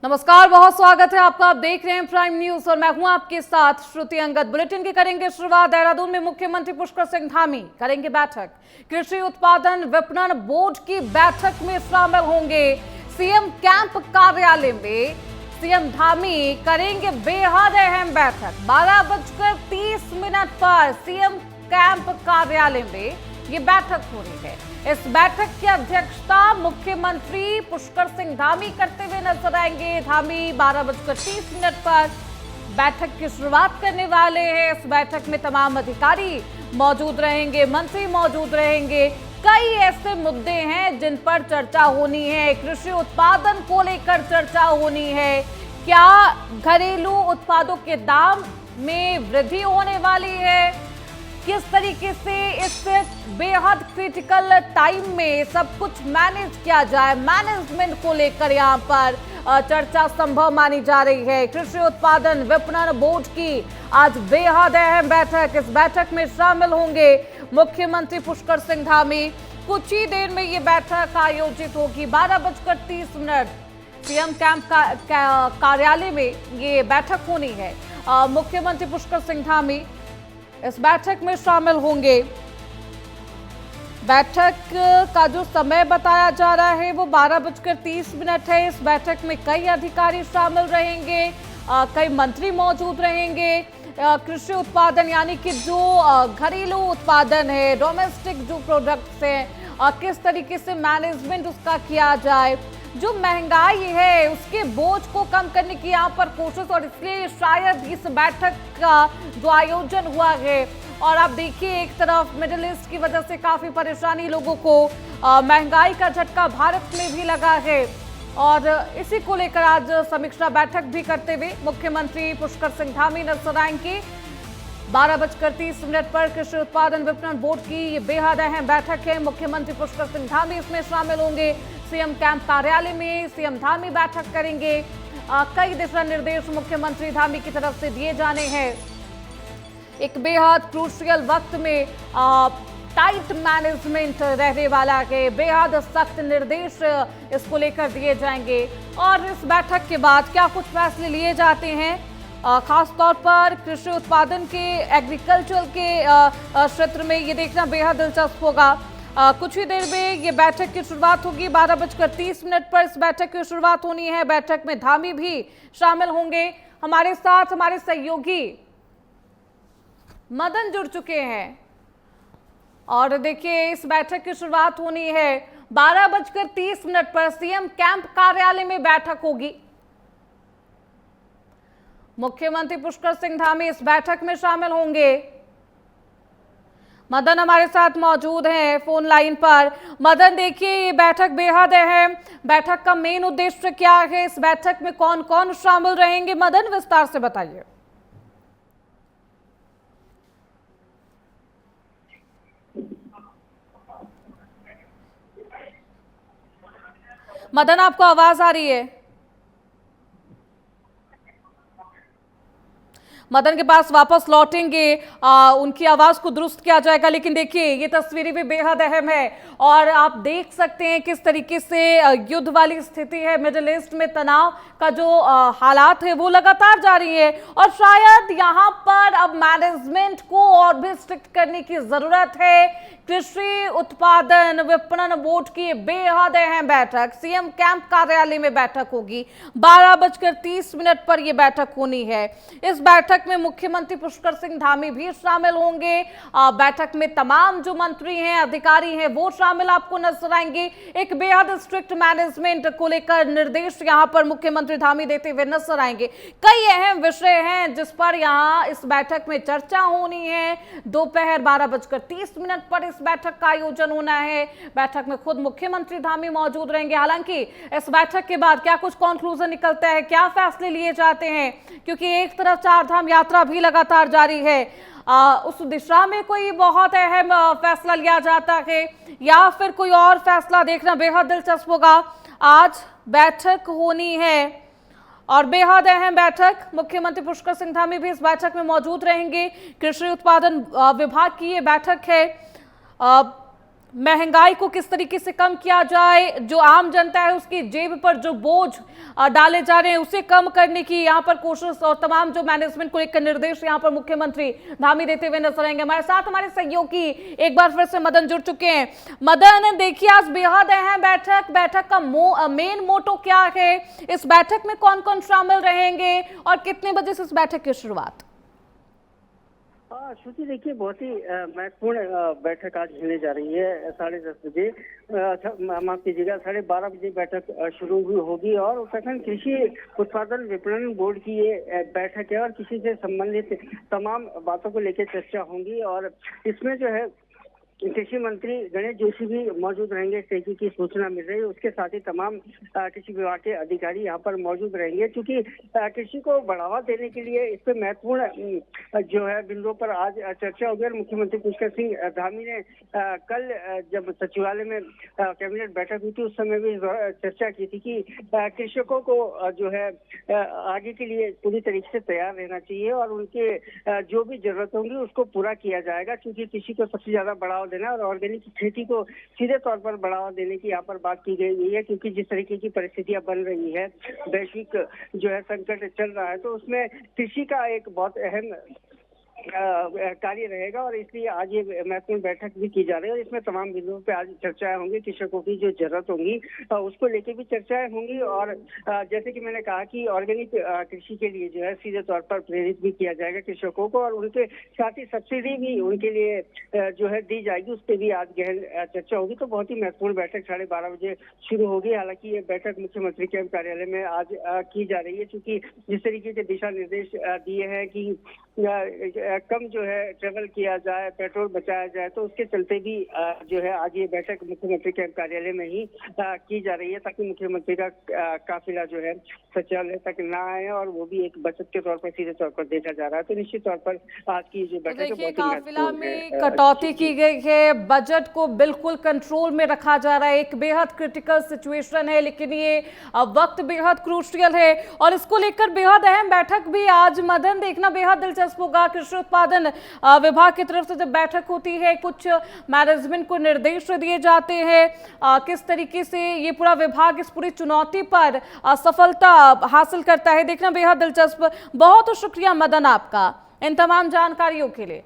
नमस्कार, बहुत स्वागत है आपका। आप देख रहे हैं प्राइम न्यूज और मैं हूं आपके साथ श्रुति अंगद। बुलेटिन की करेंगे शुरुआत। देहरादून में मुख्यमंत्री पुष्कर सिंह धामी करेंगे बैठक। कृषि उत्पादन विपणन बोर्ड की बैठक में शामिल होंगे। सीएम कैंप कार्यालय में सीएम धामी करेंगे बेहद अहम बैठक। 12:30 पर सीएम कैंप कार्यालय में ये बैठक हो रही है। इस बैठक की अध्यक्षता मुख्यमंत्री पुष्कर सिंह धामी करते हुए नजर आएंगे। धामी 12:30 पर बैठक की शुरुआत करने वाले हैं। इस बैठक में तमाम अधिकारी मौजूद रहेंगे, मंत्री मौजूद रहेंगे। कई ऐसे मुद्दे हैं जिन पर चर्चा होनी है। कृषि उत्पादन को लेकर चर्चा होनी है। क्या घरेलू उत्पादों के दाम में वृद्धि होने वाली है? किस तरीके से इस बेहद क्रिटिकल टाइम में सब कुछ मैनेज किया जाए, मैनेजमेंट को लेकर यहाँ पर चर्चा संभव मानी जा रही है। कृषि उत्पादन विपणन बोर्ड की आज बेहद अहम बैठक। इस बैठक में शामिल होंगे मुख्यमंत्री पुष्कर सिंह धामी। कुछ ही देर में ये बैठक आयोजित होगी। 12:30 सीएम कैंप कार्यालय में ये बैठक होनी है। मुख्यमंत्री पुष्कर सिंह धामी इस बैठक में शामिल होंगे। बैठक का जो समय बताया जा रहा है वो 12:30 है। इस बैठक में कई अधिकारी शामिल रहेंगे, कई मंत्री मौजूद रहेंगे। कृषि उत्पादन यानी कि जो घरेलू उत्पादन है, डोमेस्टिक जो प्रोडक्ट्स हैं, किस तरीके से मैनेजमेंट उसका किया जाए, जो महंगाई है उसके बोझ को कम करने की यहाँ पर कोशिश, और इसलिए शायद इस बैठक का जो आयोजन हुआ है। और आप देखिए, एक तरफ मिडिल ईस्ट की वजह से काफी परेशानी लोगों को, महंगाई का झटका भारत में भी लगा है, और इसी को लेकर आज समीक्षा बैठक भी करते हुए मुख्यमंत्री पुष्कर सिंह धामी नजर आएंगे। 12:30 पर कृषि उत्पादन विपणन बोर्ड की ये बेहद अहम बैठक है। मुख्यमंत्री पुष्कर सिंह धामी इसमें शामिल होंगे। सीएम कैंप कार्यालय में सीएम धामी बैठक करेंगे। कई दिशा निर्देश मुख्यमंत्री धामी की तरफ से दिए जाने हैं। एक बेहद क्रूशियल वक्त में टाइट मैनेजमेंट रहने वाला है। बेहद सख्त निर्देश इसको लेकर दिए जाएंगे। और इस बैठक के बाद क्या कुछ फैसले लिए जाते हैं, खास तौर पर कृषि उत्पादन के, एग्रीकल्चर के क्षेत्र में, ये देखना बेहद दिलचस्प होगा। कुछ ही देर में ये बैठक की शुरुआत होगी। 12:30 पर इस बैठक की शुरुआत होनी है। बैठक में धामी भी शामिल होंगे। हमारे साथ हमारे सहयोगी मदन जुड़ चुके हैं, और देखिए इस बैठक की शुरुआत होनी है। 12:30 पर सीएम कैंप कार्यालय में बैठक होगी। मुख्यमंत्री पुष्कर सिंह धामी इस बैठक में शामिल होंगे। मदन हमारे साथ मौजूद हैं फोन लाइन पर। मदन, देखिए ये बैठक बेहद अहम। बैठक का मेन उद्देश्य क्या है? इस बैठक में कौन कौन शामिल रहेंगे? मदन, विस्तार से बताइए। मदन, आपको आवाज आ रही है? मदन के पास वापस लौटेंगे, उनकी आवाज को दुरुस्त किया जाएगा। लेकिन देखिए ये तस्वीरें भी बेहद अहम है, और आप देख सकते हैं किस तरीके से युद्ध वाली स्थिति है। मिडिल ईस्ट में तनाव का जो हालात है वो लगातार जारी है, और शायद यहाँ पर अब मैनेजमेंट को और भी स्ट्रिक्ट करने की जरूरत है। कृषि उत्पादन विपणन बोर्ड की बेहद अहम बैठक सीएम कैंप कार्यालय में बैठक होगी। 12:30 पर यह बैठक होनी है। इस बैठक में मुख्यमंत्री पुष्कर सिंह धामी भी शामिल होंगे। बैठक में तमाम जो मंत्री हैं, अधिकारी हैं, वो शामिल आपको नजर आएंगे। एक बेहद स्ट्रिक्ट मैनेजमेंट को लेकर निर्देश यहां पर मुख्यमंत्री धामी देते हुए नजर आएंगे। कई अहम विषय हैं जिस पर यहां इस बैठक में चर्चा होनी है। दोपहर 12:30 पर इस बैठक का आयोजन होना है। बैठक में खुद मुख्यमंत्री धामी मौजूद रहेंगे। हालांकि इस बैठक के बाद क्या कुछ कंक्लूजन निकलता है, क्या फैसले लिए जाते हैं, क्योंकि एक तरफ चारधाम यात्रा भी लगातार जारी है, उस दिशा में कोई बहुत अहम फैसला लिया जाता है या फिर कोई और फैसला, देखना बेहद दिलचस्प होगा। आज बैठक होनी है और बेहद अहम बैठक। मुख्यमंत्री पुष्कर सिंह धामी भी इस बैठक में मौजूद रहेंगे। कृषि उत्पादन विभाग की ये बैठक है। महंगाई को किस तरीके से कम किया जाए, जो आम जनता है उसकी जेब पर जो बोझ डाले जा रहे हैं उसे कम करने की यहाँ पर कोशिश और तमाम जो मैनेजमेंट को एक निर्देश यहाँ पर मुख्यमंत्री धामी देते हुए नजर आएंगे। हमारे साथ हमारे सहयोगी एक बार फिर से मदन जुड़ चुके हैं। मदन, देखिए आज बेहद अहम बैठक का मेन मोटो क्या है, इस बैठक में कौन कौन शामिल रहेंगे और कितने बजे से इस बैठक की शुरुआत? श्रुति, देखिए बहुत ही महत्वपूर्ण बैठक आज होने जा रही है। 10:30 बजे, माफ कीजिएगा 12:30 बजे बैठक शुरू होगी और उत्तराखंड कृषि उत्पादन विपणन बोर्ड की ये बैठक है और कृषि से संबंधित तमाम बातों को लेकर चर्चा होंगी। और इसमें जो है कृषि मंत्री गणेश जोशी भी मौजूद रहेंगे, इस तरीके की सूचना मिल रही है। उसके साथ ही तमाम कृषि विभाग के अधिकारी यहाँ पर मौजूद रहेंगे, क्योंकि कृषि को बढ़ावा देने के लिए इस पे महत्वपूर्ण जो है बिंदुओं पर आज चर्चा होगी। और मुख्यमंत्री पुष्कर सिंह धामी ने कल जब सचिवालय में कैबिनेट बैठक हुई थी उस समय भी चर्चा की थी कि कृषकों को जो है आगे के लिए पूरी तरीके से तैयार रहना चाहिए और उनके जो भी जरूरत होंगी उसको पूरा किया जाएगा, क्योंकि कृषि को सबसे ज्यादा बढ़ावा देना और ऑर्गेनिक खेती को सीधे तौर पर बढ़ावा देने की यहाँ पर बात की गई है। क्योंकि जिस तरीके की परिस्थितियां बन रही है, वैश्विक जो है संकट चल रहा है, तो उसमें कृषि का एक बहुत अहम कार्य रहेगा और इसलिए आज ये महत्वपूर्ण बैठक भी की जा रही है। और इसमें तमाम बिंदुओं पे आज चर्चाएं होंगी, कृषकों की जो जरूरत होंगी उसको लेके भी चर्चाएं होंगी। और जैसे कि मैंने कहा कि ऑर्गेनिक कृषि के लिए जो है सीधे तौर पर प्रेरित भी किया जाएगा कृषकों को और उनके साथ ही सब्सिडी भी उनके लिए जो है दी जाएगी, उस पर भी आज गहन चर्चा होगी। तो बहुत ही महत्वपूर्ण बैठक 12:30 बजे शुरू होगी। हालांकि ये बैठक मुख्यमंत्री के कार्यालय में आज की जा रही है, क्योंकि जिस तरीके के दिशा निर्देश दिए हैं कि कम जो है ट्रेवल किया जाए, पेट्रोल बचाया जाए, तो उसके चलते भी जो है आज ये बैठक मुख्यमंत्री के कार्यालय में ही की जा रही है, ताकि मुख्यमंत्री का काफिला जो है सचिवालय तक ना आए और वो भी एक बचत के तौर पर सीधे तौर पर देखा जा रहा है। तो निश्चित तौर पर आज की जो बैठक है काफिला में कटौती की गई है, बजट को बिल्कुल कंट्रोल में रखा जा रहा है। एक बेहद क्रिटिकल सिचुएशन है, लेकिन ये वक्त बेहद क्रूशियल है और इसको लेकर बेहद अहम बैठक भी आज मदन देखना बेहद दिलचस्प होगा। कृषि उत्पादन विभाग की तरफ से जब बैठक होती है, कुछ मैनेजमेंट को निर्देश दिए जाते हैं, किस तरीके से ये पूरा विभाग इस पूरी चुनौती पर सफलता हासिल करता है, देखना बेहद दिलचस्प। बहुत शुक्रिया मदन आपका इन तमाम जानकारियों के लिए।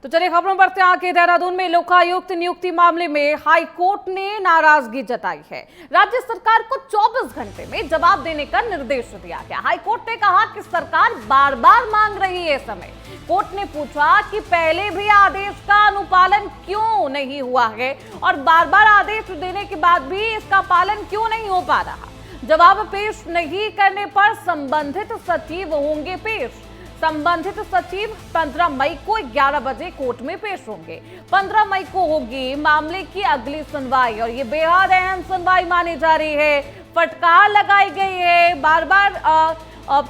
तो चलिए खबरों बढ़ते आगे। देहरादून में लोकायुक्त नियुक्ति मामले में हाई कोर्ट ने नाराजगी जताई है। राज्य सरकार को 24 घंटे में जवाब देने का निर्देश दिया गया। हाई कोर्ट ने कहा कि सरकार बार बार मांग रही है समय। कोर्ट ने पूछा कि पहले भी आदेश का अनुपालन क्यों नहीं हुआ है और बार बार आदेश देने के बाद भी इसका पालन क्यों नहीं हो पा रहा। जवाब पेश नहीं करने पर संबंधित सचिव होंगे पेश। संबंधित सचिव 15 मई को 11 बजे कोर्ट में पेश होंगे। 15 मई को होगी मामले की अगली सुनवाई और ये बेहद अहम सुनवाई मानी जा रही है। फटकार लगाई गई है, बार बार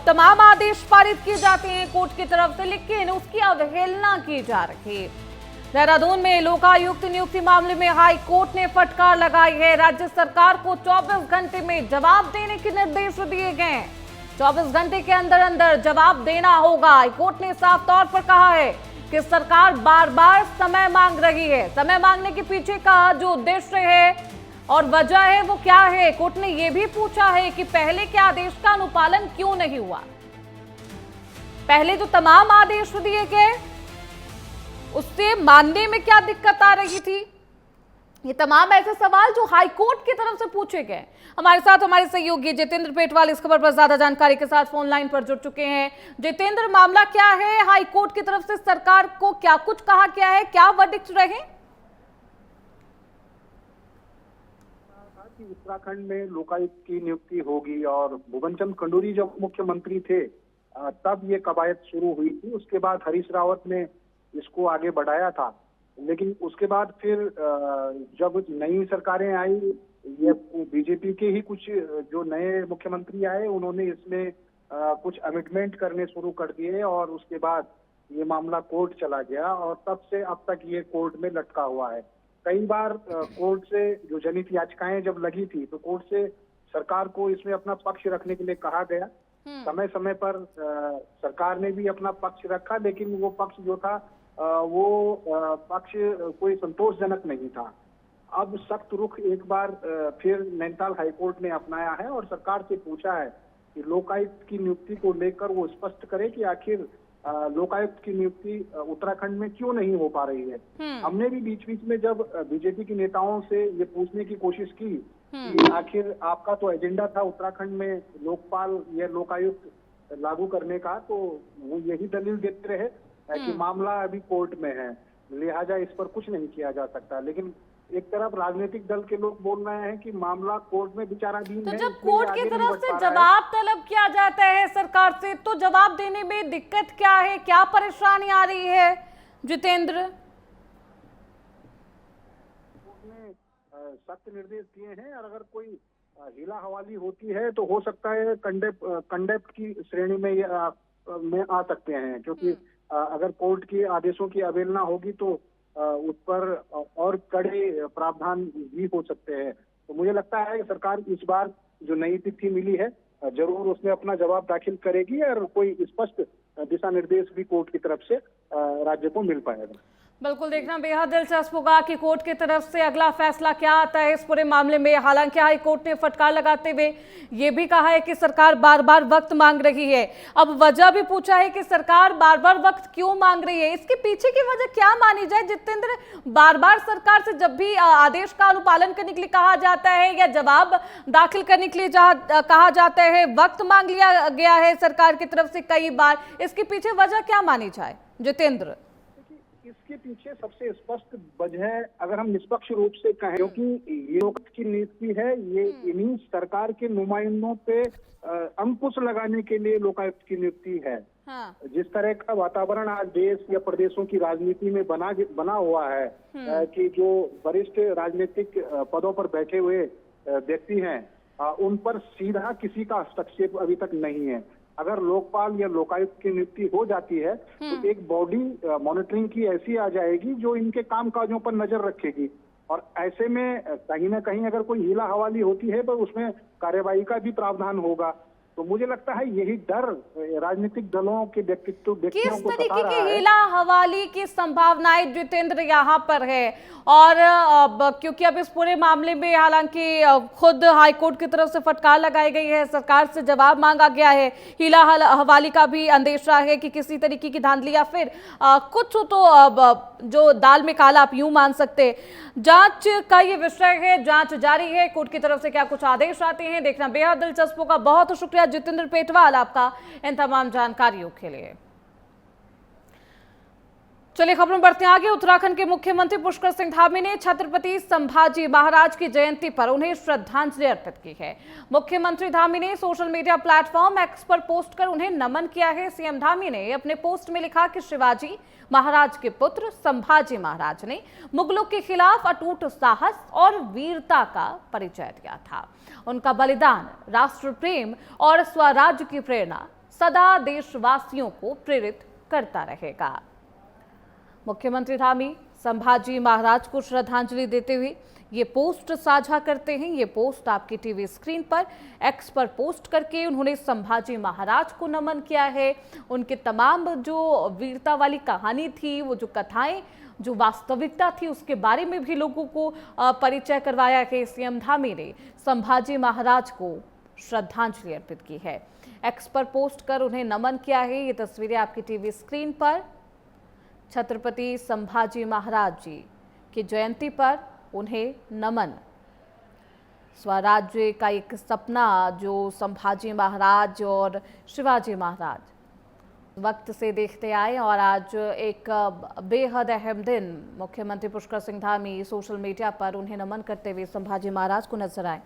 तमाम आदेश पारित किए जाते हैं कोर्ट की तरफ से, लेकिन उसकी अवहेलना की जा रही है। देहरादून में लोकायुक्त नियुक्ति मामले में हाई कोर्ट ने फटकार लगाई है। राज्य सरकार को 24 घंटे में जवाब देने के निर्देश दिए गए हैं। 24 घंटे के अंदर अंदर जवाब देना होगा। हाईकोर्ट ने साफ तौर पर कहा है कि सरकार बार बार समय मांग रही है। समय मांगने के पीछे का जो उद्देश्य है और वजह है वो क्या है। कोर्ट ने यह भी पूछा है कि पहले के आदेश का अनुपालन क्यों नहीं हुआ। पहले जो तमाम आदेश दिए गए उससे मानने में क्या दिक्कत आ रही थी। ये तमाम ऐसे सवाल जो हाईकोर्ट की तरफ से पूछे गए। हमारे साथ हमारे सहयोगी जितेंद्र पेटवाल इस खबर पर ज्यादा जानकारी के साथ फोन लाइन पर जुड़ चुके हैं। जितेंद्र, मामला क्या है? हाईकोर्ट की तरफ से सरकार को क्या कुछ कहा गया है, क्या वर्डिक्ट रहे? उत्तराखंड में लोकायुक्त की नियुक्ति होगी और भुवन चंद खंडूरी जब मुख्यमंत्री थे तब ये कवायद शुरू हुई थी। उसके बाद हरीश रावत ने इसको आगे बढ़ाया था, लेकिन उसके बाद फिर जब नई सरकारें आई, ये बीजेपी के ही कुछ जो नए मुख्यमंत्री आए उन्होंने इसमें कुछ अमेंडमेंट करने शुरू कर दिए और उसके बाद ये मामला कोर्ट चला गया और तब से अब तक ये कोर्ट में लटका हुआ है। कई बार कोर्ट से जो जनहित याचिकाएं जब लगी थी तो कोर्ट से सरकार को इसमें अपना पक्ष रखने के लिए कहा गया। समय समय पर सरकार ने भी अपना पक्ष रखा, लेकिन वो पक्ष जो था वो पक्ष कोई संतोषजनक नहीं था। अब सख्त रुख एक बार फिर नैनीताल हाईकोर्ट ने अपनाया है और सरकार से पूछा है कि लोकायुक्त की नियुक्ति को लेकर वो स्पष्ट करे कि आखिर लोकायुक्त की नियुक्ति उत्तराखंड में क्यों नहीं हो पा रही है। हमने भी बीच बीच में जब बीजेपी के नेताओं से ये पूछने की कोशिश की कि आखिर आपका तो एजेंडा था उत्तराखंड में लोकपाल या लोकायुक्त लागू करने का, तो वो यही दलील देते रहे कि मामला अभी कोर्ट में है, लिहाजा इस पर कुछ नहीं किया जा सकता। लेकिन एक तरफ राजनीतिक दल के लोग बोल रहे हैं कि मामला कोर्ट में विचाराधीन तो है। जब कोर्ट की तरफ से जवाब तलब किया जाता है सरकार से, तो जवाब देने में दिक्कत क्या है, क्या परेशानी आ रही है जितेंद्र? कोर्ट ने सख्त निर्देश दिए हैं और अगर कोई हिला हवाली होती है तो हो सकता है कंडेप्ट की श्रेणी में आ सकते हैं, क्योंकि अगर कोर्ट के आदेशों की अवहेलना होगी तो उस पर और कड़े प्रावधान भी हो सकते हैं। तो मुझे लगता है कि सरकार इस बार जो नई तिथि मिली है जरूर उसमें अपना जवाब दाखिल करेगी और कोई स्पष्ट दिशा निर्देश भी कोर्ट की तरफ से राज्य को मिल पाएगा। बिल्कुल, देखना बेहद दिलचस्प होगा कि कोर्ट की तरफ से अगला फैसला क्या आता है इस पूरे मामले में। हालांकि हाई कोर्ट ने फटकार लगाते हुए ये भी कहा है कि सरकार बार बार वक्त मांग रही है। अब वजह भी पूछा है कि सरकार बार बार वक्त क्यों मांग रही है, इसके पीछे की वजह क्या मानी जाए जितेंद्र? बार बार सरकार से जब भी आदेश का अनुपालन करने के लिए कहा जाता है या जवाब दाखिल करने के लिए कहा जाता है, वक्त मांग लिया गया है सरकार की तरफ से कई बार, इसके पीछे वजह क्या मानी जाए जितेंद्र? इसके पीछे सबसे स्पष्ट वजह अगर हम निष्पक्ष रूप से कहें, क्योंकि ये लोकायुक्त की नियुक्ति है, ये इन्हीं सरकार के नुमाइंदों पे अंकुश लगाने के लिए लोकायुक्त की नियुक्ति है। हाँ। जिस तरह का वातावरण आज देश या प्रदेशों की राजनीति में बना हुआ है कि जो वरिष्ठ राजनीतिक पदों पर बैठे हुए व्यक्ति हैं उन पर सीधा किसी का हस्तक्षेप अभी तक नहीं है। अगर लोकपाल या लोकायुक्त की नियुक्ति हो जाती है तो एक बॉडी मॉनिटरिंग की ऐसी आ जाएगी जो इनके कामकाजों पर नजर रखेगी, और ऐसे में कहीं ना कहीं अगर कोई हीला हवाली होती है तो उसमें कार्यवाही का भी प्रावधान होगा। तो मुझे लगता है यही डर राजनीतिक दलों के व्यक्तियों को किस तरीके की हीला हवाली की संभावनाएं जितेंद्र यहाँ पर है? और क्योंकि अब इस पूरे मामले में हालांकि खुद हाईकोर्ट की तरफ से फटकार लगाई गई है, सरकार से जवाब मांगा गया है, हीला हवाली का भी अंदेशा है कि किसी तरीके की धांधली या फिर कुछ तो जो दाल में काला आप यूं मान सकते। जांच का ये विषय है, जांच जारी है, कोर्ट की तरफ से क्या कुछ आदेश आते हैं देखना बेहद दिलचस्प होगा। बहुत शुक्रिया जितेंद्र पेटवाल आपका इन तमाम जानकारियों के लिए। चलिए खबरों में बढ़ते हैं आगे। उत्तराखंड के मुख्यमंत्री पुष्कर सिंह धामी ने छत्रपति संभाजी महाराज की जयंती पर उन्हें श्रद्धांजलि अर्पित की है। मुख्यमंत्री धामी ने सोशल मीडिया प्लेटफॉर्म एक्स पर पोस्ट कर उन्हें नमन किया है। सीएम धामी ने अपने पोस्ट में लिखा कि शिवाजी महाराज के पुत्र संभाजी महाराज ने मुगलों के खिलाफ अटूट साहस और वीरता का परिचय दिया था। उनका बलिदान, राष्ट्र प्रेम और स्वराज्य की प्रेरणा सदा देशवासियों को प्रेरित करता रहेगा। मुख्यमंत्री धामी संभाजी महाराज को श्रद्धांजलि देते हुए ये पोस्ट साझा करते हैं। ये पोस्ट आपकी टीवी स्क्रीन पर एक्स पर पोस्ट करके उन्होंने संभाजी महाराज को नमन किया है। उनके तमाम जो वीरता वाली कहानी थी, वो जो कथाएं, जो वास्तविकता थी, उसके बारे में भी लोगों को परिचय करवाया है। सीएम धामी ने संभाजी महाराज को श्रद्धांजलि अर्पित की है, एक्स पर पोस्ट कर उन्हें नमन किया है। ये तस्वीरें आपकी टीवी स्क्रीन पर छत्रपति संभाजी महाराज जी की जयंती पर उन्हें नमन। स्वराज्य का एक सपना जो संभाजी महाराज और शिवाजी महाराज वक्त से देखते आए, और आज एक बेहद अहम दिन मुख्यमंत्री पुष्कर सिंह धामी सोशल मीडिया पर उन्हें नमन करते हुए संभाजी महाराज को नजर आए।